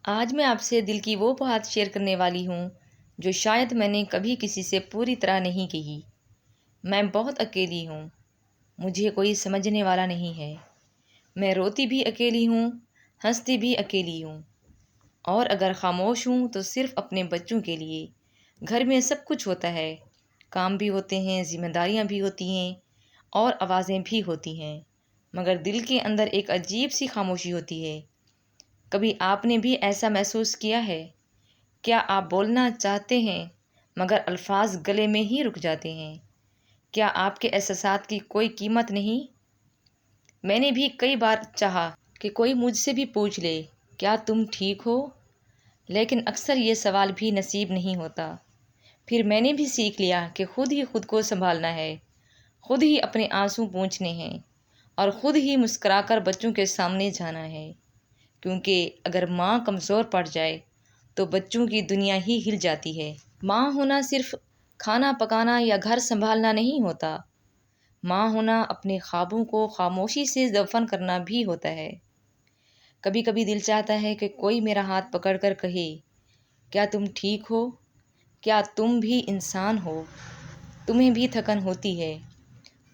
آج میں آپ سے دل کی وہ بات شیئر کرنے والی ہوں جو شاید میں نے کبھی کسی سے پوری طرح نہیں کہی۔ میں بہت اکیلی ہوں، مجھے کوئی سمجھنے والا نہیں ہے۔ میں روتی بھی اکیلی ہوں، ہنستی بھی اکیلی ہوں، اور اگر خاموش ہوں تو صرف اپنے بچوں کے لیے۔ گھر میں سب کچھ ہوتا ہے، کام بھی ہوتے ہیں، ذمہ داریاں بھی ہوتی ہیں، اور آوازیں بھی ہوتی ہیں، مگر دل کے اندر ایک عجیب سی خاموشی ہوتی ہے۔ کبھی آپ نے بھی ایسا محسوس کیا ہے؟ کیا آپ بولنا چاہتے ہیں مگر الفاظ گلے میں ہی رک جاتے ہیں؟ کیا آپ کے احساسات کی کوئی قیمت نہیں؟ میں نے بھی کئی بار چاہا کہ کوئی مجھ سے بھی پوچھ لے، کیا تم ٹھیک ہو؟ لیکن اکثر یہ سوال بھی نصیب نہیں ہوتا۔ پھر میں نے بھی سیکھ لیا کہ خود ہی خود کو سنبھالنا ہے، خود ہی اپنے آنسو پونچھنے ہیں، اور خود ہی مسکرا کر بچوں کے سامنے جانا ہے، کیونکہ اگر ماں کمزور پڑ جائے تو بچوں کی دنیا ہی ہل جاتی ہے۔ ماں ہونا صرف کھانا پکانا یا گھر سنبھالنا نہیں ہوتا، ماں ہونا اپنے خوابوں کو خاموشی سے دفن کرنا بھی ہوتا ہے۔ کبھی کبھی دل چاہتا ہے کہ کوئی میرا ہاتھ پکڑ کر کہے، کیا تم ٹھیک ہو؟ کیا تم بھی انسان ہو؟ تمہیں بھی تھکن ہوتی ہے،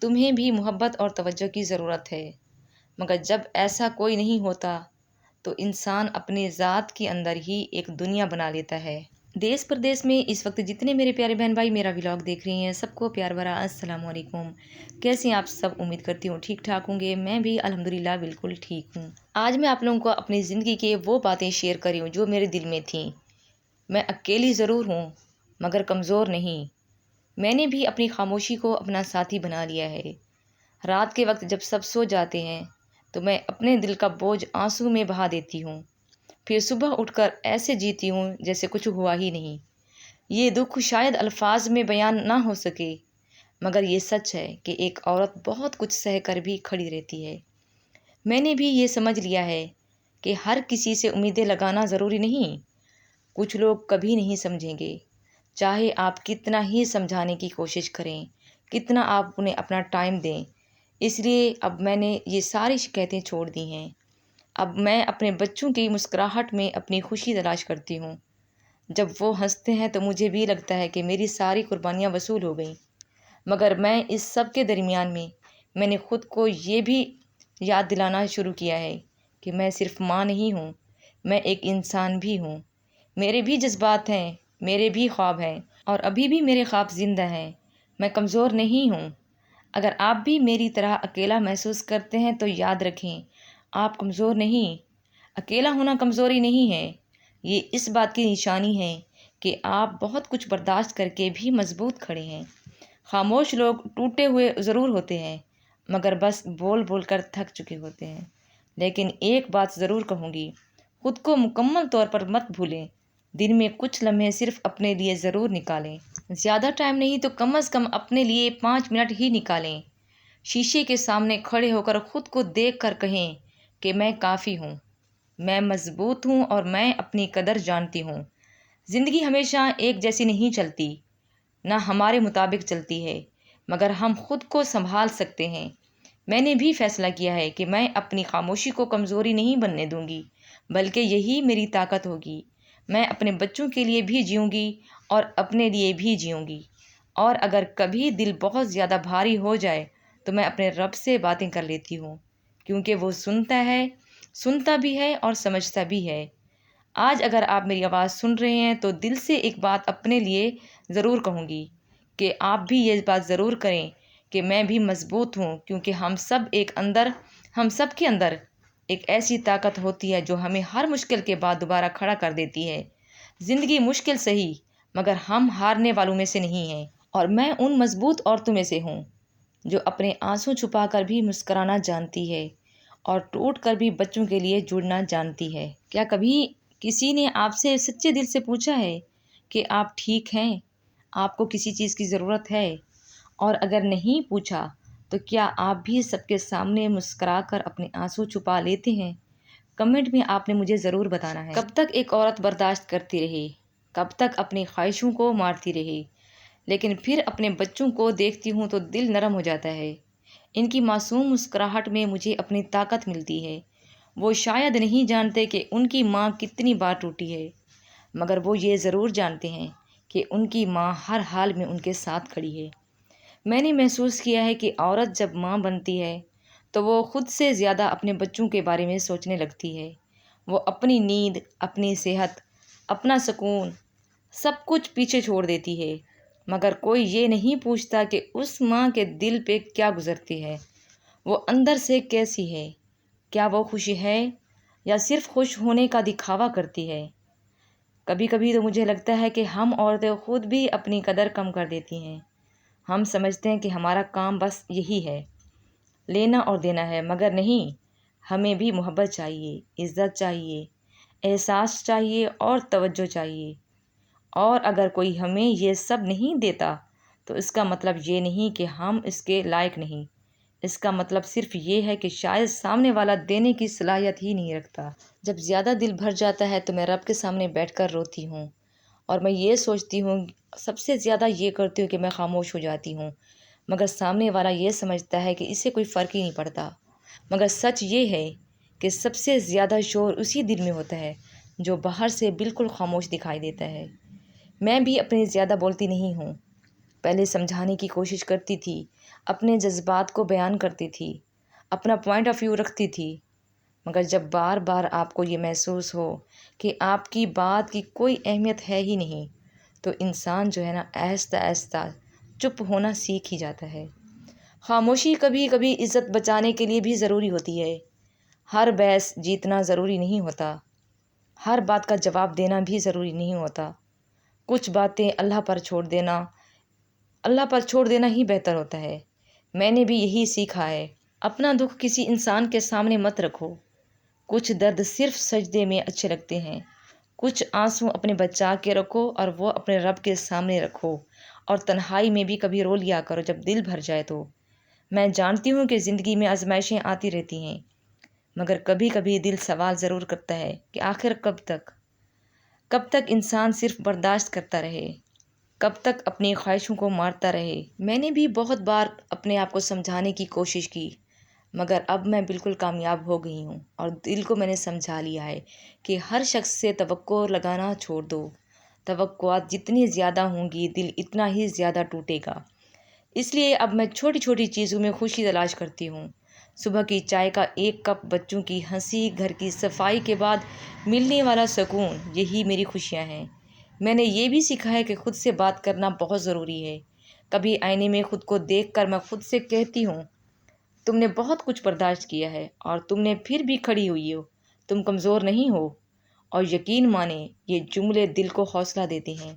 تمہیں بھی محبت اور توجہ کی ضرورت ہے۔ مگر جب ایسا کوئی نہیں ہوتا تو انسان اپنے ذات کے اندر ہی ایک دنیا بنا لیتا ہے۔ دیس پردیس میں اس وقت جتنے میرے پیارے بہن بھائی میرا ولاگ دیکھ رہے ہیں، سب کو پیار بھرا السلام علیکم۔ کیسے ہیں آپ سب؟ امید کرتی ہوں ٹھیک ٹھاک ہوں گے۔ میں بھی الحمدللہ بالکل ٹھیک ہوں۔ آج میں آپ لوگوں کو اپنی زندگی کے وہ باتیں شیئر کر رہی ہوں جو میرے دل میں تھیں۔ میں اکیلی ضرور ہوں مگر کمزور نہیں۔ میں نے بھی اپنی خاموشی کو اپنا ساتھی بنا لیا ہے۔ رات کے وقت جب سب سو جاتے ہیں تو میں اپنے دل کا بوجھ آنسو میں بہا دیتی ہوں، پھر صبح اٹھ کر ایسے جیتی ہوں جیسے کچھ ہوا ہی نہیں۔ یہ دکھ شاید الفاظ میں بیان نہ ہو سکے، مگر یہ سچ ہے کہ ایک عورت بہت کچھ سہ کر بھی کھڑی رہتی ہے۔ میں نے بھی یہ سمجھ لیا ہے کہ ہر کسی سے امیدیں لگانا ضروری نہیں۔ کچھ لوگ کبھی نہیں سمجھیں گے، چاہے آپ کتنا ہی سمجھانے کی کوشش کریں، کتنا آپ انہیں اپنا ٹائم دیں۔ اس لیے اب میں نے یہ ساری شکایتیں چھوڑ دی ہیں۔ اب میں اپنے بچوں کی مسکراہٹ میں اپنی خوشی تلاش کرتی ہوں۔ جب وہ ہنستے ہیں تو مجھے بھی لگتا ہے کہ میری ساری قربانیاں وصول ہو گئیں۔ مگر میں اس سب کے درمیان میں نے خود کو یہ بھی یاد دلانا شروع کیا ہے کہ میں صرف ماں نہیں ہوں، میں ایک انسان بھی ہوں۔ میرے بھی جذبات ہیں، میرے بھی خواب ہیں، اور ابھی بھی میرے خواب زندہ ہیں۔ میں کمزور نہیں ہوں۔ اگر آپ بھی میری طرح اکیلا محسوس کرتے ہیں تو یاد رکھیں، آپ کمزور نہیں۔ اکیلا ہونا کمزوری نہیں ہے، یہ اس بات کی نشانی ہے کہ آپ بہت کچھ برداشت کر کے بھی مضبوط کھڑے ہیں۔ خاموش لوگ ٹوٹے ہوئے ضرور ہوتے ہیں، مگر بس بول بول کر تھک چکے ہوتے ہیں۔ لیکن ایک بات ضرور کہوں گی، خود کو مکمل طور پر مت بھولیں۔ دن میں کچھ لمحے صرف اپنے لیے ضرور نکالیں۔ زیادہ ٹائم نہیں تو کم از کم اپنے لیے 5 منٹ ہی نکالیں۔ شیشے کے سامنے کھڑے ہو کر خود کو دیکھ کر کہیں کہ میں کافی ہوں، میں مضبوط ہوں، اور میں اپنی قدر جانتی ہوں۔ زندگی ہمیشہ ایک جیسی نہیں چلتی، نہ ہمارے مطابق چلتی ہے، مگر ہم خود کو سنبھال سکتے ہیں۔ میں نے بھی فیصلہ کیا ہے کہ میں اپنی خاموشی کو کمزوری نہیں بننے دوں گی، بلکہ یہی میری طاقت ہوگی۔ میں اپنے بچوں کے لیے بھی جیوں گی اور اپنے لیے بھی جیوں گی، اور اگر کبھی دل بہت زیادہ بھاری ہو جائے تو میں اپنے رب سے باتیں کر لیتی ہوں، کیونکہ وہ سنتا بھی ہے اور سمجھتا بھی ہے۔ آج اگر آپ میری آواز سن رہے ہیں تو دل سے ایک بات اپنے لیے ضرور کہوں گی کہ آپ بھی یہ بات ضرور کریں کہ میں بھی مضبوط ہوں، کیونکہ ہم سب کے اندر ایک ایسی طاقت ہوتی ہے جو ہمیں ہر مشکل کے بعد دوبارہ کھڑا کر دیتی ہے۔ زندگی مشکل سہی، مگر ہم ہارنے والوں میں سے نہیں ہیں، اور میں ان مضبوط عورتوں میں سے ہوں جو اپنے آنسو چھپا کر بھی مسکرانا جانتی ہے اور ٹوٹ کر بھی بچوں کے لیے جڑنا جانتی ہے۔ کیا کبھی کسی نے آپ سے سچے دل سے پوچھا ہے کہ آپ ٹھیک ہیں؟ آپ کو کسی چیز کی ضرورت ہے؟ اور اگر نہیں پوچھا تو کیا آپ بھی سب کے سامنے مسکرا کر اپنے آنسو چھپا لیتے ہیں؟ کمنٹ میں آپ نے مجھے ضرور بتانا ہے۔ کب تک ایک عورت برداشت کرتی رہے؟ کب تک اپنی خواہشوں کو مارتی رہے؟ لیکن پھر اپنے بچوں کو دیکھتی ہوں تو دل نرم ہو جاتا ہے۔ ان کی معصوم مسکراہٹ میں مجھے اپنی طاقت ملتی ہے۔ وہ شاید نہیں جانتے کہ ان کی ماں کتنی بار ٹوٹی ہے، مگر وہ یہ ضرور جانتے ہیں کہ ان کی ماں ہر حال میں ان کے ساتھ کھڑی ہے۔ میں نے محسوس کیا ہے کہ عورت جب ماں بنتی ہے تو وہ خود سے زیادہ اپنے بچوں کے بارے میں سوچنے لگتی ہے۔ وہ اپنی نیند، اپنی صحت، اپنا سکون سب کچھ پیچھے چھوڑ دیتی ہے، مگر کوئی یہ نہیں پوچھتا کہ اس ماں کے دل پہ کیا گزرتی ہے، وہ اندر سے کیسی ہے، کیا وہ خوش ہے یا صرف خوش ہونے کا دکھاوا کرتی ہے۔ کبھی کبھی تو مجھے لگتا ہے کہ ہم عورتیں خود بھی اپنی قدر کم کر دیتی ہیں۔ ہم سمجھتے ہیں کہ ہمارا کام بس یہی ہے، لینا اور دینا ہے، مگر نہیں، ہمیں بھی محبت چاہیے، عزت چاہیے، احساس چاہیے اور توجہ چاہیے۔ اور اگر کوئی ہمیں یہ سب نہیں دیتا تو اس کا مطلب یہ نہیں کہ ہم اس کے لائق نہیں، اس کا مطلب صرف یہ ہے کہ شاید سامنے والا دینے کی صلاحیت ہی نہیں رکھتا۔ جب زیادہ دل بھر جاتا ہے تو میں رب کے سامنے بیٹھ کر روتی ہوں، اور میں یہ سوچتی ہوں، سب سے زیادہ یہ کرتی ہوں کہ میں خاموش ہو جاتی ہوں، مگر سامنے والا یہ سمجھتا ہے کہ اس سے کوئی فرق ہی نہیں پڑتا۔ مگر سچ یہ ہے کہ سب سے زیادہ شور اسی دل میں ہوتا ہے جو باہر سے بالکل خاموش دکھائی دیتا ہے۔ میں بھی اپنے زیادہ بولتی نہیں ہوں، پہلے سمجھانے کی کوشش کرتی تھی، اپنے جذبات کو بیان کرتی تھی، اپنا پوائنٹ آف ویو رکھتی تھی، مگر جب بار بار آپ کو یہ محسوس ہو کہ آپ کی بات کی کوئی اہمیت ہے ہی نہیں تو انسان جو ہے نا آہستہ آہستہ چپ ہونا سیکھ ہی جاتا ہے۔ خاموشی کبھی کبھی عزت بچانے کے لیے بھی ضروری ہوتی ہے۔ ہر بحث جیتنا ضروری نہیں ہوتا، ہر بات کا جواب دینا بھی ضروری نہیں ہوتا، کچھ باتیں اللہ پر چھوڑ دینا ہی بہتر ہوتا ہے۔ میں نے بھی یہی سیکھا ہے۔ اپنا دکھ کسی انسان کے سامنے مت رکھو، کچھ درد صرف سجدے میں اچھے لگتے ہیں، کچھ آنسو اپنے بچا کے رکھو اور وہ اپنے رب کے سامنے رکھو، اور تنہائی میں بھی کبھی رو لیا کرو جب دل بھر جائے تو۔ میں جانتی ہوں کہ زندگی میں آزمائشیں آتی رہتی ہیں، مگر کبھی کبھی دل سوال ضرور کرتا ہے کہ آخر کب تک انسان صرف برداشت کرتا رہے، کب تک اپنی خواہشوں کو مارتا رہے۔ میں نے بھی بہت بار اپنے آپ کو سمجھانے کی کوشش کی، مگر اب میں بالکل کامیاب ہو گئی ہوں اور دل کو میں نے سمجھا لیا ہے کہ ہر شخص سے توقع لگانا چھوڑ دو۔ توقعات جتنی زیادہ ہوں گی دل اتنا ہی زیادہ ٹوٹے گا۔ اس لیے اب میں چھوٹی چھوٹی چیزوں میں خوشی تلاش کرتی ہوں۔ صبح کی چائے کا ایک کپ، بچوں کی ہنسی، گھر کی صفائی کے بعد ملنے والا سکون، یہی میری خوشیاں ہیں۔ میں نے یہ بھی سیکھا ہے کہ خود سے بات کرنا بہت ضروری ہے۔ کبھی آئینے میں خود کو دیکھ کر میں خود سے کہتی ہوں، تم نے بہت کچھ برداشت کیا ہے اور تم نے پھر بھی کھڑی ہوئی ہو، تم کمزور نہیں ہو۔ اور یقین مانیں یہ جملے دل کو حوصلہ دیتے ہیں،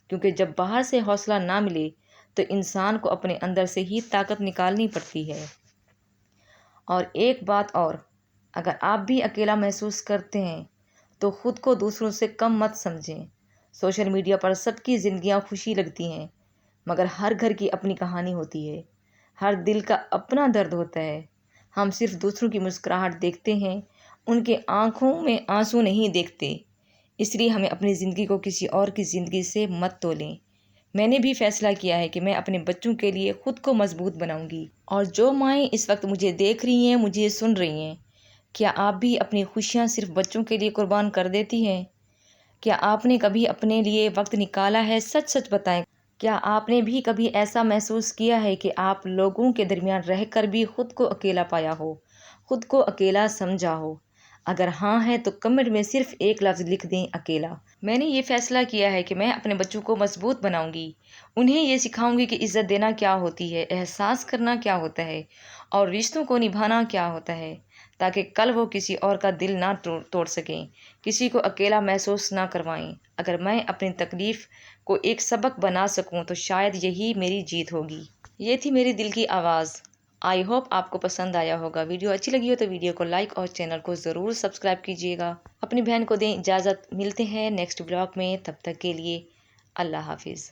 کیونکہ جب باہر سے حوصلہ نہ ملے تو انسان کو اپنے اندر سے ہی طاقت نکالنی پڑتی ہے۔ اور ایک بات اور، اگر آپ بھی اکیلا محسوس کرتے ہیں تو خود کو دوسروں سے کم مت سمجھیں۔ سوشل میڈیا پر سب کی زندگیاں خوشی لگتی ہیں، مگر ہر گھر کی اپنی کہانی ہوتی ہے، ہر دل کا اپنا درد ہوتا ہے۔ ہم صرف دوسروں کی مسکراہٹ دیکھتے ہیں، ان کے آنکھوں میں آنسو نہیں دیکھتے۔ اس لیے ہمیں اپنی زندگی کو کسی اور کی زندگی سے مت تولیں۔ میں نے بھی فیصلہ کیا ہے کہ میں اپنے بچوں کے لیے خود کو مضبوط بناؤں گی۔ اور جو مائیں اس وقت مجھے دیکھ رہی ہیں، مجھے سن رہی ہیں، کیا آپ بھی اپنی خوشیاں صرف بچوں کے لیے قربان کر دیتی ہیں؟ کیا آپ نے کبھی اپنے لیے وقت نکالا ہے؟ سچ سچ بتائیں، کیا آپ نے بھی کبھی ایسا محسوس کیا ہے کہ آپ لوگوں کے درمیان رہ کر بھی خود کو اکیلا پایا ہو، خود کو اکیلا سمجھا ہو؟ اگر ہاں ہے تو کمنٹ میں صرف ایک لفظ لکھ دیں، اکیلا۔ میں نے یہ فیصلہ کیا ہے کہ میں اپنے بچوں کو مضبوط بناؤں گی، انہیں یہ سکھاؤں گی کہ عزت دینا کیا ہوتی ہے، احساس کرنا کیا ہوتا ہے، اور رشتوں کو نبھانا کیا ہوتا ہے، تاکہ کل وہ کسی اور کا دل نہ توڑ سکیں، کسی کو اکیلا محسوس نہ کروائیں۔ اگر میں اپنی تکلیف کو ایک سبق بنا سکوں تو شاید یہی میری جیت ہوگی۔ یہ تھی میری دل کی آواز۔ آئی ہوپ آپ کو پسند آیا ہوگا۔ ویڈیو اچھی لگی ہو تو ویڈیو کو لائک اور چینل کو ضرور سبسکرائب کیجیے گا۔ اپنی بہن کو دیں اجازت، ملتے ہیں نیکسٹ بلاگ میں، تب تک کے لیے اللہ حافظ۔